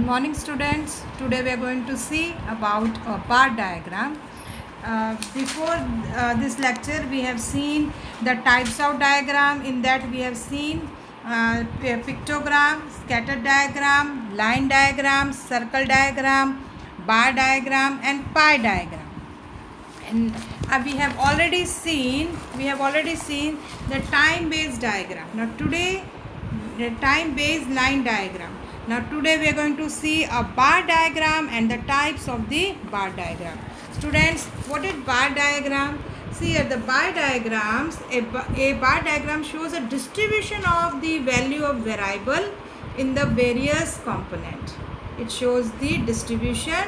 morning, students. Today we are going to see about a bar diagram. Before this lecture, we have seen the types of diagram. In that, we have seen pictogram, scatter diagram, line diagram, circle diagram, bar diagram, and pie diagram. And we have already seen the time based diagram. Now today, the time based line diagram. Now today we are going to see a bar diagram and the types of the bar diagram. Students, what is bar diagram? See here, the bar diagrams, a bar diagram shows a distribution of the value of variable in the various component. It shows the distribution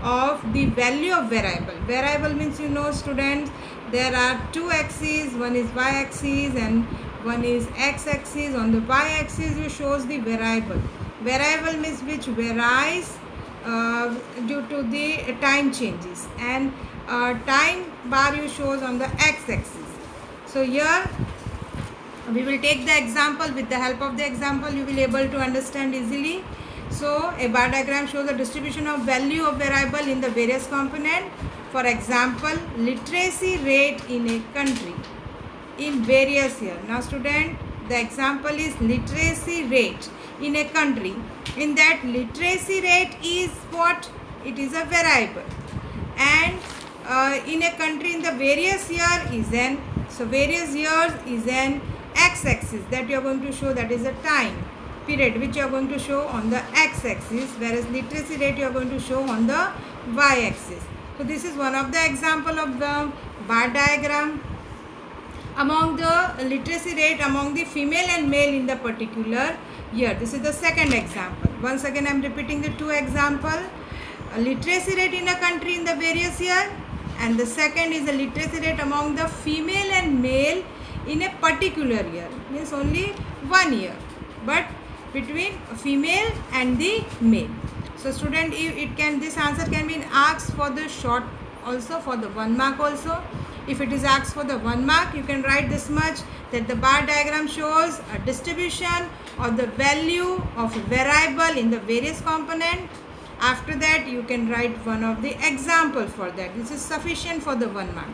of the value of variable. Variable means, you know, students, there are two axes. One is y axis and one is x axis. On the y axis you shows the variable. Variable means which varies due to the time changes, and time bar you shows on the x axis. So here we will take the example. With the help of the example you will able to understand easily. So a bar diagram shows the distribution of value of variable in the various component. For example, literacy rate in a country in various years. Now student, the example is literacy rate in a country. In that, literacy rate is what? It is a variable, and in a country in the various year is an, so various years is an x-axis that you are going to show, that is a time period which you are going to show on the x-axis, whereas literacy rate you are going to show on the y-axis. So this is one of the example of the bar diagram. Among the literacy rate among the female and male in the particular year. This is the second example. Once again I am repeating the two example. A literacy rate in a country in the various year, and the second is the literacy rate among the female and male in a particular year. Means only 1 year, but between female and the male. So student, it can, this answer can be asked for the short also, for the 1 mark also. If it is asked for the 1 mark, you can write this much, that the bar diagram shows a distribution of the value of a variable in the various component. After that you can write one of the example for that. This is sufficient for the 1 mark.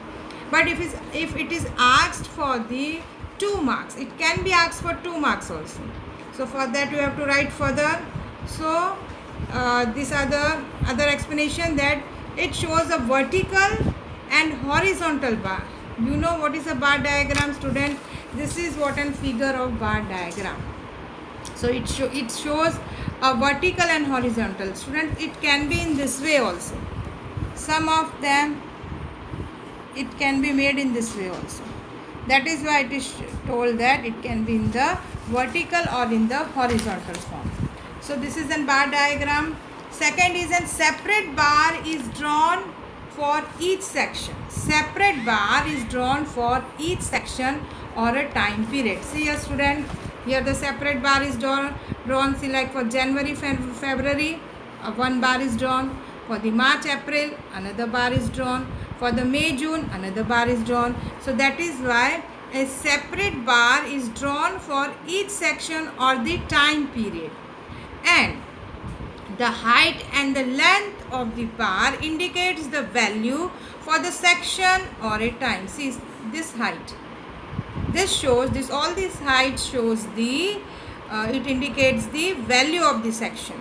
But if it is asked for the 2 marks, it can be asked for 2 marks also. So for that you have to write further. So these are the other explanation, that it shows a vertical and horizontal bar. You know what is a bar diagram, student? This is what a figure of bar diagram. So it shows a vertical and horizontal. Student, it can be in this way also. Some of them it can be made in this way also. That is why it is told that it can be in the vertical or in the horizontal form. So this is a bar diagram. Second is a separate bar is drawn for each section. Separate bar is drawn for each section or a time period. See here student, here the separate bar is drawn. See, like for January, February, 1 bar is drawn. For the March, April, another bar is drawn. For the May, June, another bar is drawn. So that is why a separate bar is drawn for each section or the time period. And the height and the length of the bar indicates the value for the section or a time. See this height. This shows, this all this height shows the, it indicates the value of the section.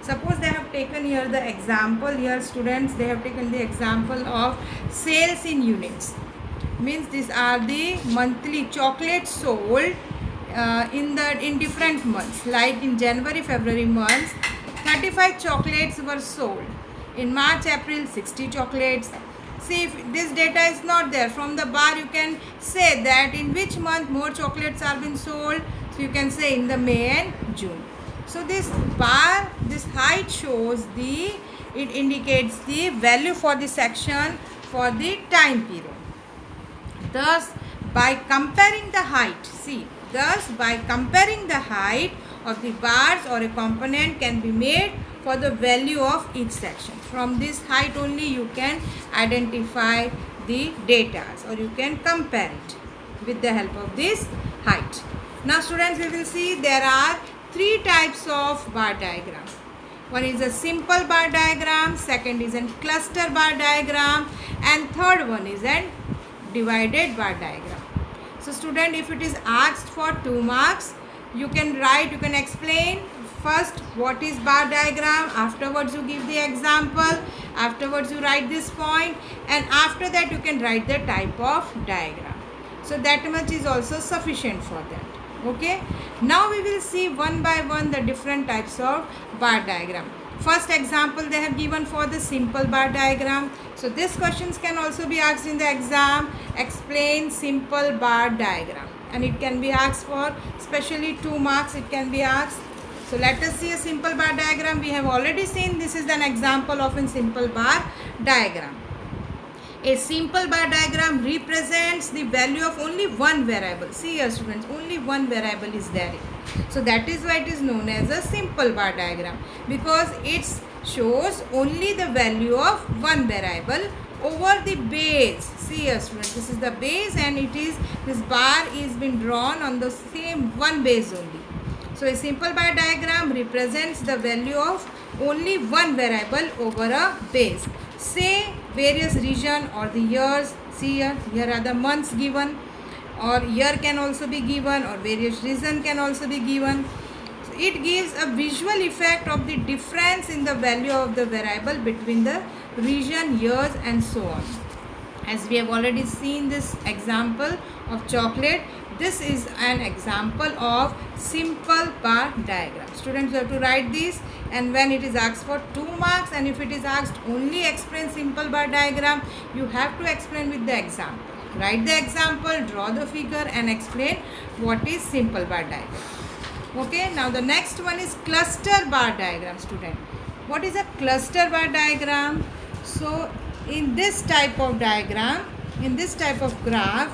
Suppose they have taken here the example, here students, they have taken the example of sales in units. Means these are the monthly chocolates sold in different months. Like in January, February months, 35 chocolates were sold. In March, April, 60 chocolates. See, if this data is not there, from the bar you can say that in which month more chocolates are being sold. So you can say in the May and June. So this bar, this height shows the, it indicates the value for the section for the time period. Thus, by comparing the height, see, thus by comparing the height of the bars or a component can be made for the value of each section. From this height only you can identify the data, or you can compare it with the help of this height. Now students, we will see there are three types of bar diagram. One is a simple bar diagram, second is a cluster bar diagram, and third one is a divided bar diagram. So student, if it is asked for 2 marks, you can write, you can explain first what is bar diagram, afterwards you give the example, afterwards you write this point, and after that you can write the type of diagram. So that much is also sufficient for that. Okay, now we will see one by one the different types of bar diagram. First example they have given for the simple bar diagram. So these questions can also be asked in the exam. Explain simple bar diagram, and it can be asked for especially 2 marks. It can be asked. So let us see a simple bar diagram. We have already seen this is an example of a simple bar diagram. A simple bar diagram represents the value of only one variable. See here students, only one variable is there. So that is why it is known as a simple bar diagram, because it shows only the value of one variable over the base. See here students, this is the base, and it is, this bar is been drawn on the same one base only. So a simple bar diagram represents the value of only one variable over a base. Say various region or the years. See here are the months given, or year can also be given, or various region can also be given. So it gives a visual effect of the difference in the value of the variable between the region, years, and so on. As we have already seen this example of chocolate, this is an example of simple bar diagram. Students, you have to write this, and when it is asked for 2 marks, and if it is asked only explain simple bar diagram, you have to explain with the example. Write the example, draw the figure, and explain what is simple bar diagram. Okay, now the next one is cluster bar diagram. Student, what is a cluster bar diagram? So in this type of diagram, in this type of graph,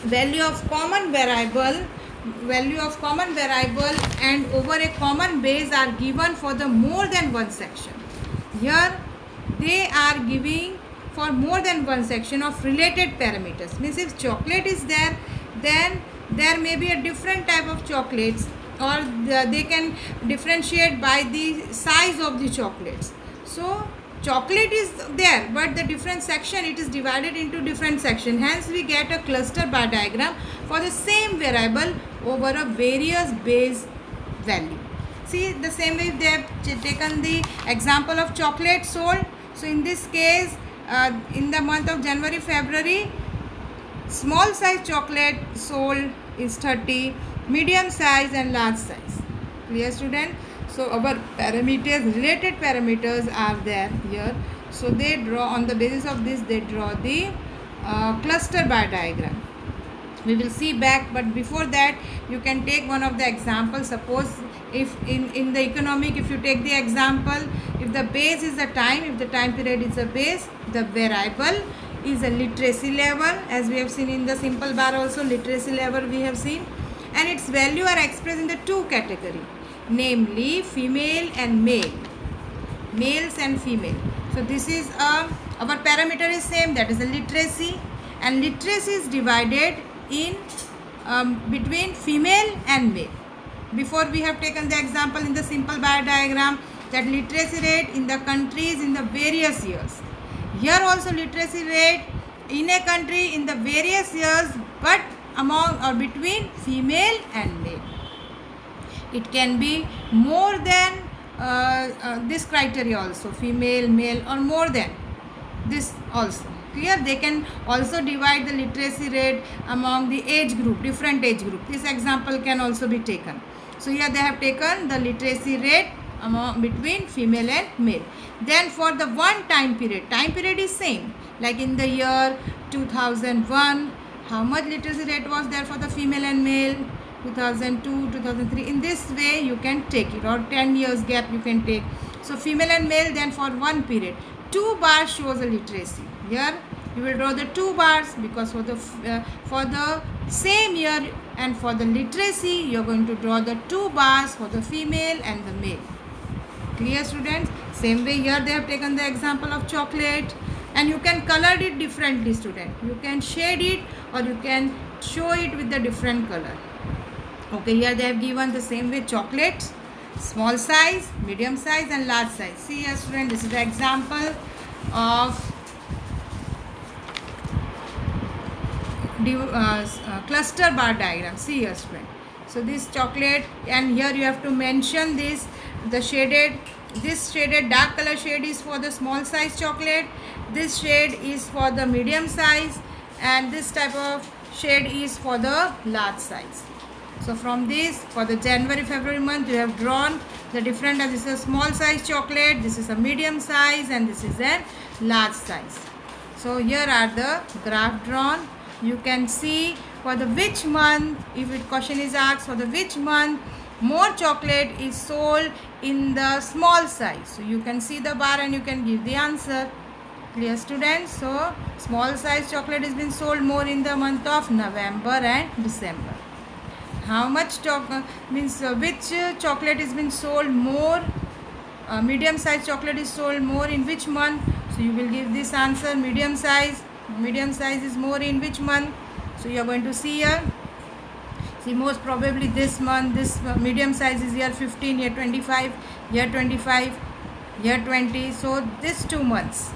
value of common variable and over a common base are given for the more than one section. Here they are giving for more than one section of related parameters. Means if chocolate is there, then there may be a different type of chocolates, or they can differentiate by the size of the chocolates. So chocolate is there, but the different section, it is divided into different section. Hence we get a cluster bar diagram for the same variable over a various base value. See, the same way they have taken the example of chocolate sold. So in this case, in the month of January, February, small size chocolate sold is 30, medium size and large size. Clear student? So our parameters, related parameters are there here. So they draw, on the basis of this, they draw the cluster bar diagram. We will see back, but before that you can take one of the examples. Suppose if in the economic, if you take the example, if the base is the time, if the time period is a base, the variable is a literacy level, as we have seen in the simple bar also, literacy level we have seen, and its value are expressed in the 2 category, namely female and male, males and female. So this is our parameter is same, that is the literacy, and literacy is divided in between female and male. Before we have taken the example in the simple bar diagram, that literacy rate in the countries in the various years. Here also literacy rate in a country in the various years, but among or between female and male. It can be more than this criteria also, female, male, or more than this also. Clear? They can also divide the literacy rate among the age group, different age group. This example can also be taken. So here they have taken the literacy rate among between female and male. Then for the one time period is same. Like in the year 2001, how much literacy rate was there for the female and male? 2002, 2003. In this way you can take it, or 10 years gap you can take. So female and male, then for one period, 2 bars shows a literacy. Here you will draw the 2 bars because for the same year and for the literacy you are going to draw the 2 bars for the female and the male. Clear students? Same way here they have taken the example of chocolate, and you can color it differently student. You can shade it or you can show it with the different color. Okay, here they have given the same way chocolate. small size, medium size and large size. See here student, this is the example of cluster bar diagram. See here student. So this chocolate, and here you have to mention this, the shaded, this shaded dark color shade is for the small size chocolate, this shade is for the medium size, and this type of shade is for the large size. So from this, for the January February month, you have drawn the different, this is a small size chocolate, this is a medium size, and this is a large size. So here are the graph drawn. You can see for the which month, if it question is asked, for the which month more chocolate is sold in the small size. So you can see the bar and you can give the answer. Clear students? So small size chocolate has been sold more in the month of November and December. How much which chocolate has been sold more, medium size chocolate is sold more in which month? So you will give this answer, medium size is more in which month? So you are going to see here, see most probably this month, this medium size is year 15, year 25, year 25, year 20. So this 2 months,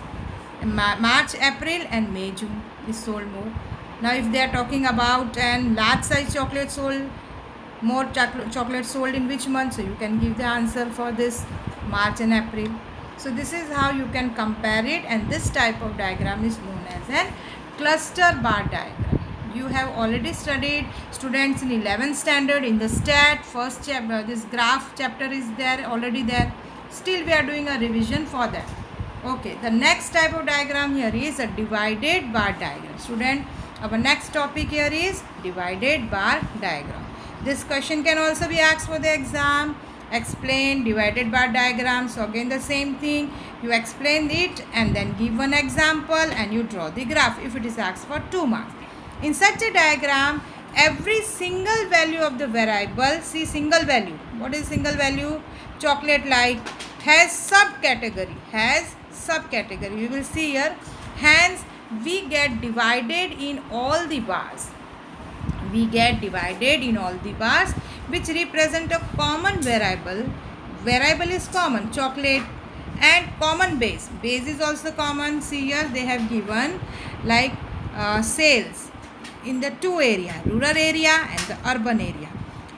March, April and May, June is sold more. Now if they are talking about an large size chocolate sold, more chocolate sold in which month? So you can give the answer for this March and April. So this is how you can compare it, and this type of diagram is known as a cluster bar diagram. You have already studied students in 11th standard in the stat first chapter. This graph chapter is there, already there. Still we are doing a revision for that. Okay, the next type of diagram here is a divided bar diagram. Student, our next topic here is divided bar diagram. This question can also be asked for the exam. Explain divided bar diagram. So again the same thing, you explain it and then give one example and you draw the graph if it is asked for 2 marks. In such a diagram, every single value of the variable, see single value, what is single value? Chocolate like has subcategory, you will see here, hence we get divided in all the bars. Which represent a common variable. Variable is common, chocolate, and common base. Base is also common. See here they have given like sales in the 2 area, rural area and the urban area.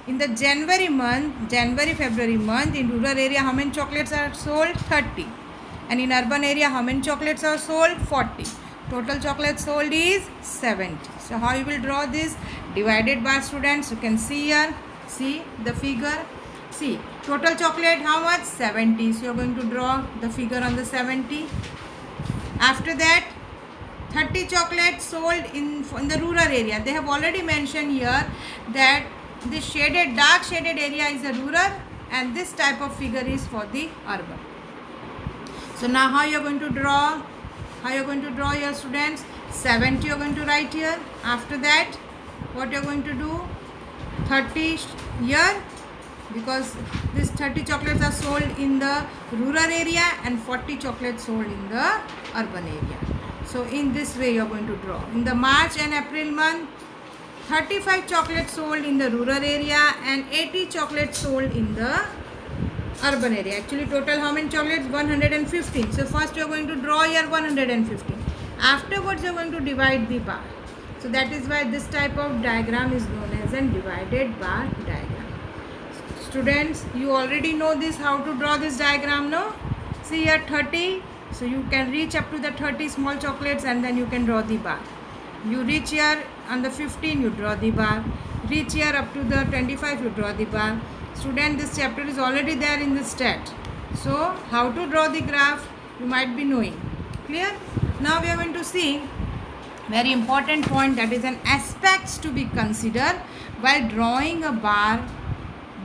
In the January February month, in rural area how many chocolates are sold? 30. And in urban area how many chocolates are sold? 40. Total chocolate sold is 70. So how you will draw this divided bar, students? You can see here, see the figure. See total chocolate how much? 70. So you are going to draw the figure on the 70. After that 30 chocolates sold in the rural area. They have already mentioned here that this shaded, dark shaded area is a rural and this type of figure is for the urban. So now how you are going to draw? Your students? 70 you are going to write here. After that what you are going to do? 30 here, because this 30 chocolates are sold in the rural area and 40 chocolates sold in the urban area. So in this way you are going to draw. In the March and April month, 35 chocolates sold in the rural area and 80 chocolates sold in the urban area. Actually total how many chocolates? 115. So first you are going to draw here 115. Afterwards you are going to divide the bar. So that is why this type of diagram is known as a divided bar diagram. Students, you already know this, how to draw this diagram, no? See here 30. So you can reach up to the 30 small chocolates and then you can draw the bar. You reach here on the 15, you draw the bar. Reach here up to the 25, you draw the bar. Student, this chapter is already there in the stat. So how to draw the graph you might be knowing. Clear? Now we are going to see very important point, that is an aspects to be considered while drawing a bar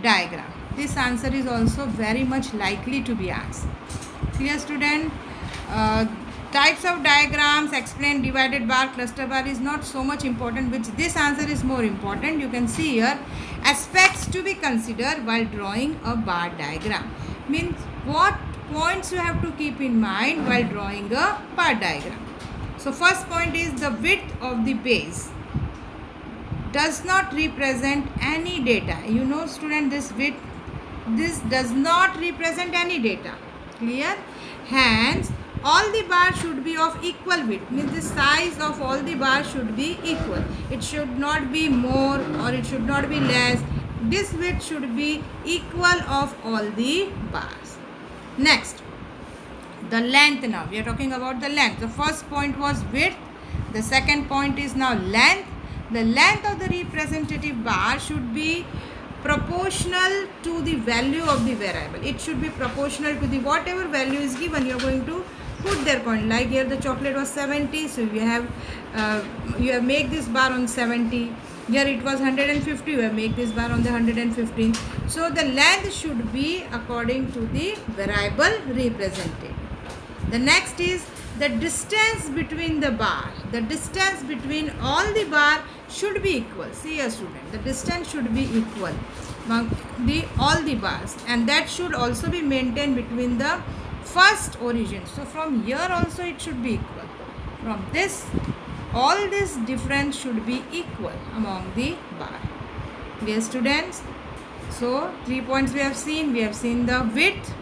diagram. This answer is also very much likely to be asked. Clear student? Types of diagrams, explain divided bar, cluster bar is not so much important, which this answer is more important. You can see here aspects to be considered while drawing a bar diagram. Means what points you have to keep in mind while drawing a bar diagram. So first point is the width of the base does not represent any data. You know student, this width this does not represent any data. Clear? Hence, all the bars should be of equal width. Means the size of all the bars should be equal. It should not be more or it should not be less. This width should be equal of all the bars. Next, the length. Now we are talking about the length. The first point was width. The second point is now length. The length of the representative bar should be proportional to the value of the variable. It should be proportional to the whatever value is given. You are going to put their point. Like here the chocolate was 70, so you have make this bar on 70. Here it was 150, you have make this bar on the 115. So the length should be according to the variable represented. The next is the distance between the bar. The distance between all the bar should be equal. See a student, the distance should be equal among all the bars, and that should also be maintained between the first origin. So from here also it should be equal. From this, all this difference should be equal among the bar. Dear students, so 3 points we have seen. We have seen the width,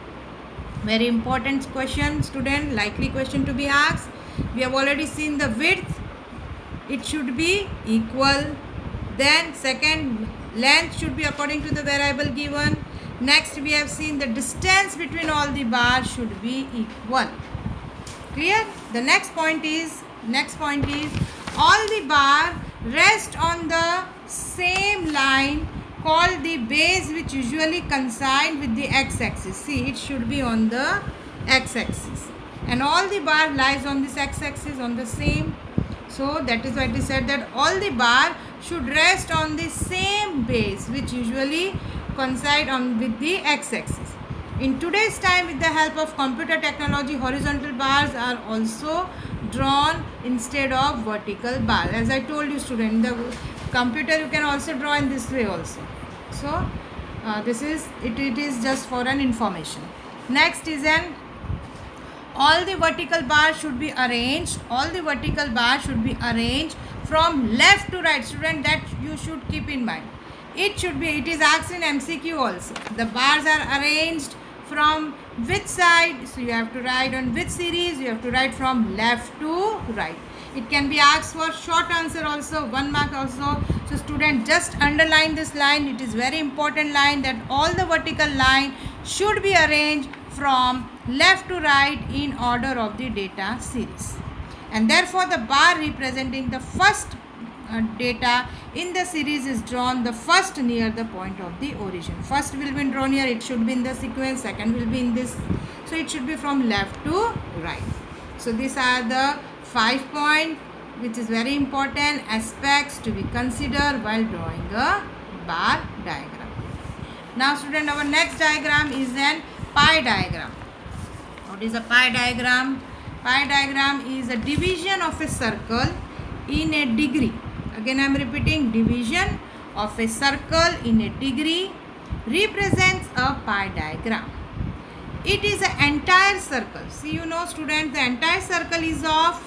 very important question, student, likely question to be asked. We have already seen the width, it should be equal. Then second, length should be according to the variable given. Next we have seen the distance between all the bars should be equal. Clear? The next point is all the bar rest on the same line called the base, which usually coincide with the x-axis. See, it should be on the x-axis, and all the bar lies on this x-axis on the same. So that is why it is said that all the bar should rest on the same base, which usually coincide with the x-axis. In today's time, with the help of computer technology, horizontal bars are also drawn instead of vertical bars. As I told you, student, in the computer you can also draw in this way also. So this is it is just for an information. Next is all the vertical bars should be arranged. All the vertical bars should be arranged from left to right. Student, that you should keep in mind. It is asked in MCQ also. The bars are arranged from which side? So you have to write on which series. You have to write from left to right. It can be asked for short answer also, 1 mark also. So student, just underline this line. It is very important line, that all the vertical line should be arranged from left to right in order of the data series. And therefore the bar representing the first data in the series is drawn the first near the point of the origin. First will be drawn here, it should be in the sequence. Second will be in this. So it should be from left to right. So these are the 5 points which is very important aspects to be considered while drawing a bar diagram. Now student, our next diagram is an pie diagram. What is a pie diagram? Pie diagram is a division of a circle in a degree. Again I am repeating, division of a circle in a degree represents a pie diagram. It is an entire circle. See, you know students, the entire circle is of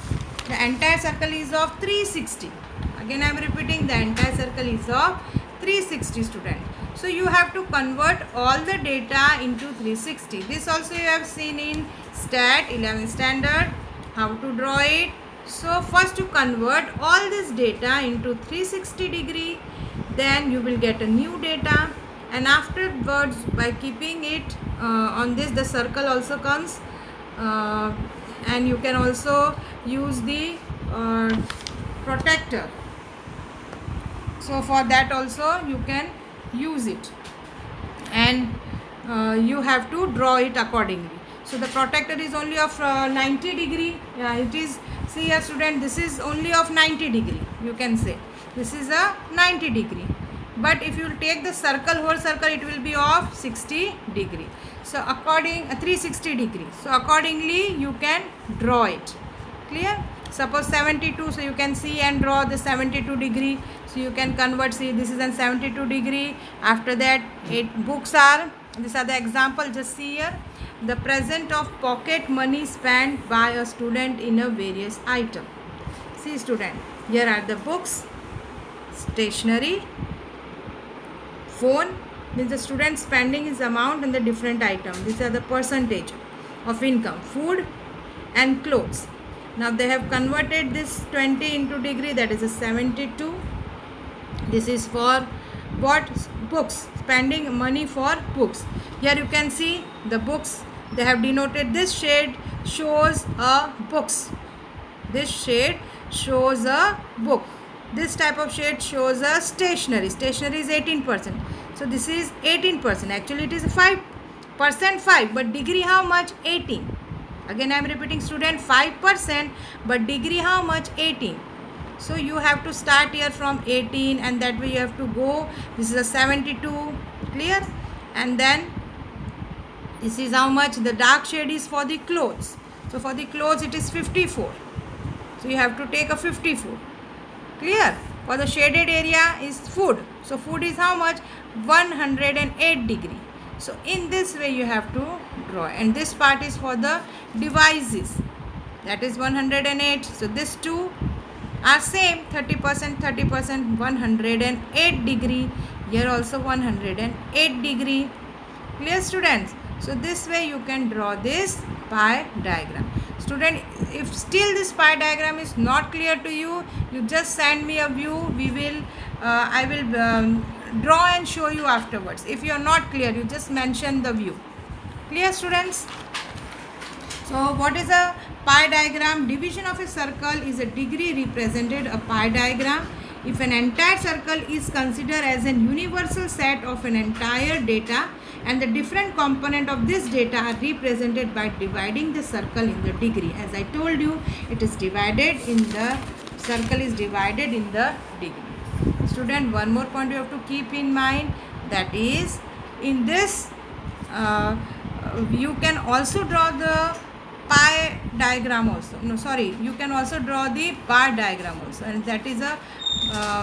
360. Again I am repeating, the entire circle is of 360 student. So you have to convert all the data into 360. This also you have seen in Stat 11 standard, how to draw it. So first you convert all this data into 360 degree, then you will get a new data, and afterwards by keeping it on this, the circle also comes, and you can also use the protector. So for that also you can use it, and you have to draw it accordingly. So the protector is only of 90 degree. Yeah, it is. See here student, this is only of 90 degree. You can say this is a 90 degree. But if you take the circle, whole circle, it will be of 60 degree. So 360 degree. So accordingly you can draw it. Clear? Suppose 72. So you can see and draw the 72 degree. So you can convert. See, this is a 72 degree. After that, these are the example. Just see here. The present of pocket money spent by a student in a various item. See student, here are the books, stationery, phone, means the student spending his amount on the different item. These are the percentage of income, food and clothes. Now they have converted this 20 into degree, that is a 72. This is for what? Books, spending money for books. Here you can see the books, they have denoted, this shade shows a books, this shade shows a book, this type of shade shows a stationery. Stationery is 18%, so this is 18%. Actually it is 5%, 5, but degree how much? 18. Again I am repeating student, 5%, but degree how much? 18. So you have to start here from 18, and that way you have to go. This is a 72, clear? And then this is how much? The dark shade is for the clothes. So for the clothes it is 54. So you have to take a 54. Clear? For the shaded area is food. So food is how much? 108 degree. So in this way you have to draw. And this part is for the devices. That is 108. So these two are same, 30%, 30%, 108 degree. Here also 108 degree. Clear students? So this way you can draw this pie diagram. Student, if still this pie diagram is not clear to you, you just send me a view. I will draw and show you afterwards. If you are not clear, you just mention the view. Clear students? So what is a pie diagram? Division of a circle is a degree represented a pie diagram. If an entire circle is considered as an universal set of an entire data, and the different component of this data are represented by dividing the circle in the degree. As I told you, it is divided in the circle is divided in the degree. Student, one more point you have to keep in mind, that is in this you can also draw the pie diagram also. No, sorry, you can also draw the bar diagram also, and that is a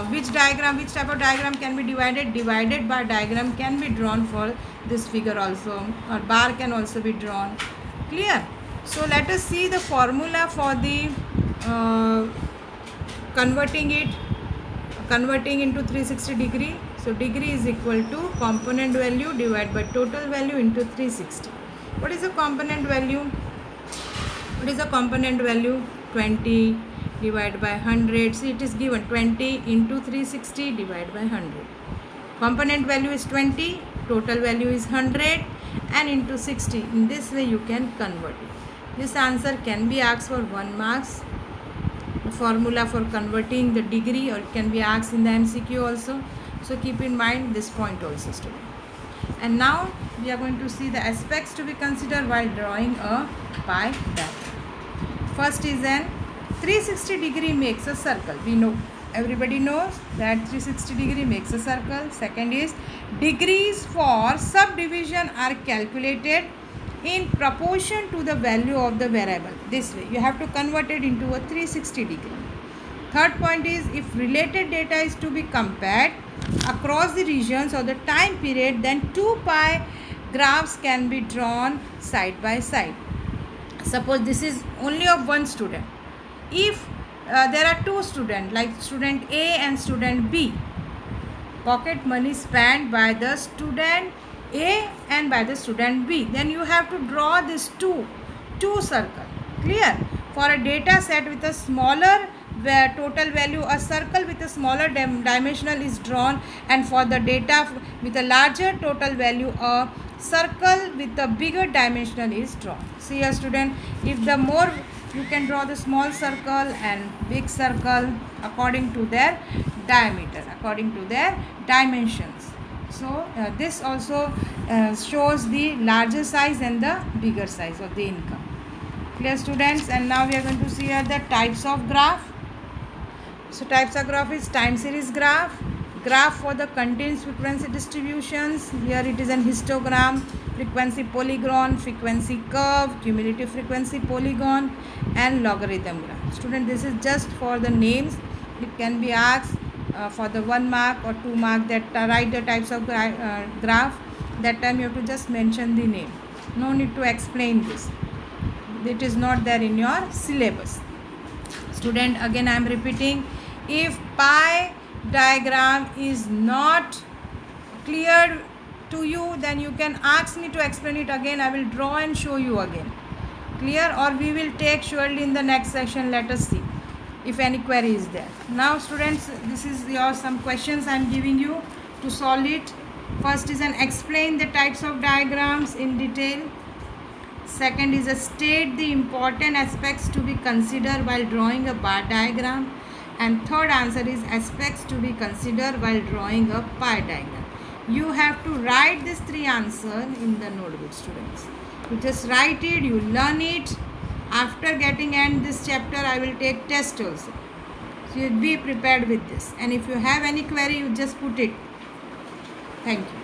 which type of diagram can be divided? Divided bar diagram can be drawn for this figure also, or bar can also be drawn. Clear? So let us see the formula for the converting into 360 degree. So degree is equal to component value divided by total value into 360. What is the component value? What is the component value? 20 divided by 100. See, it is given 20 into 360 divided by 100. Component value is 20, total value is 100, and into 60. In this way you can convert it. This answer can be asked for 1 marks. The formula for converting the degree, or it can be asked in the MCQ also. So keep in mind this point also, student. And now we are going to see the aspects to be considered while drawing a pie diagram. First is an 360 degree makes a circle. We know, everybody knows that 360 degree makes a circle. Second is degrees for subdivision are calculated in proportion to the value of the variable. This way you have to convert it into a 360 degree. Third point is, if related data is to be compared across the regions or the time period, then two pie graphs can be drawn side by side. Suppose this is only of one student. If there are two students, like student A and student B, pocket money spent by the student A and by the student B, then you have to draw this two circle. Clear? For a data set with a smaller total value, a circle with a smaller dimensional is drawn, and for the data with a larger total value, a circle with a bigger dimensional is drawn. See here student, if the more you can draw the small circle and big circle according to their diameter, according to their dimensions. So this also shows the larger size and the bigger size of the income. Clear students? And now we are going to see here the types of graph. So types of graph is time series graph, graph for the continuous frequency distributions. Here it is an histogram, frequency polygon, frequency curve, cumulative frequency polygon, and logarithm graph. Student, this is just for the names. It can be asked for the 1 mark or 2 mark, that write the types of graph. That time you have to just mention the name. No need to explain this. It is not there in your syllabus. Student, again I am repeating, if pie diagram is not clear to you, then you can ask me to explain it again. I will draw and show you again. Clear? Or we will take surely in the next session. Let us see if any query is there. Now students, this is your some questions I am giving you to solve it. First is an explain the types of diagrams in detail. Second is a state the important aspects to be considered while drawing a bar diagram. And third answer is aspects to be considered while drawing a pie diagram. You have to write these three answers in the notebook, students. You just write it, you learn it. After getting end this chapter, I will take test also. So you be prepared with this. And if you have any query, you just put it. Thank you.